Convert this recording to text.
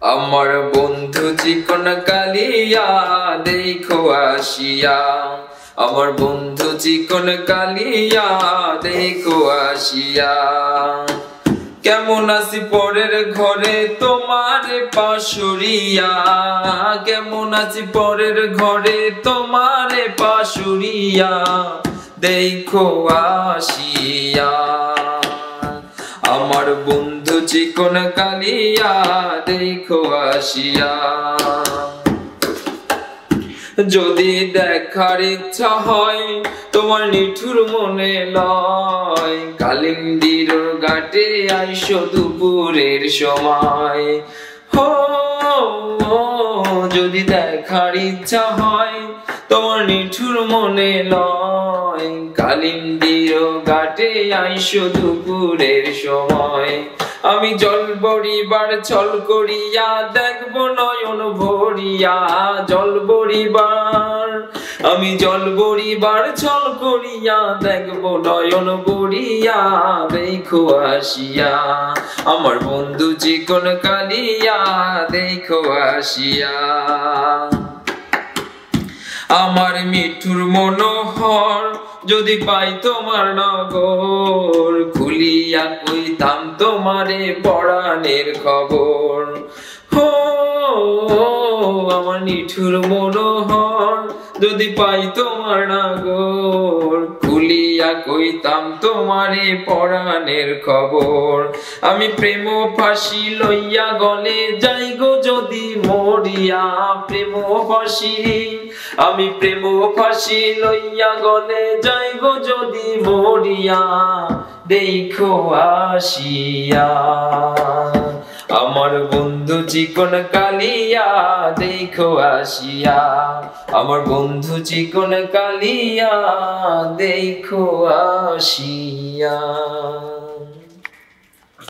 আমার বন্ধু চিকন কালিয়া দেখো আসিয়া, আমার বন্ধু চিকন কালিয়া দেখো আসিয়া। কেমন আছি পরের ঘরে তোমার পাশুরিয়া, কেমন আছি পরের ঘরে তোমার পাশুরিয়া দেখো আসিয়া। আমার বন্ধু চিকন কালিয়া দেখো আসিয়া। যদি দেখার ইচ্ছা হয় তোমার নিঠুর মনে লয়, কালিন্দির ঘাটে আইসো দুপুরের সময়। হো যদি দেখার ইচ্ছা হয় তোমার নিঠুর মনে লয়, কালিন্দির ঘাটে আইসো দুপুরের সময়। আমি জল বড়িবার ছল করিয়া দেখবো নয়ন ভরিয়া, জল বড়িবার আমি জল বড়িবার ছল করিয়া দেখবো নয়ন ভরিয়া দেখো আসিয়া। আমার বন্ধু চিকন কালিয়া দেখো আসিয়া। আমার মিঠুর মনোহর যদি পাই তোমার নগর, খুলিয়া কইতাম তোমারে পরাণের খবর। হো আমার নিঠুর মনোহর যদি পাই তোমার নগর, খুলিয়া কইতাম তোমারে পরাণের খবর। আমি প্রেম ফাঁসি লইয়া গলে যাই গো যদি মরিয়া, প্রেম ফাঁসি আমি প্রেম ফাঁসি লইয়া গলে যাই গো যদি মরিয়া দেখো আসিয়া। আমার বন্ধু চিকন কালিয়া দেখো আসিয়া, আমার বন্ধু চিকন কালিয়া দেখো আসিয়া।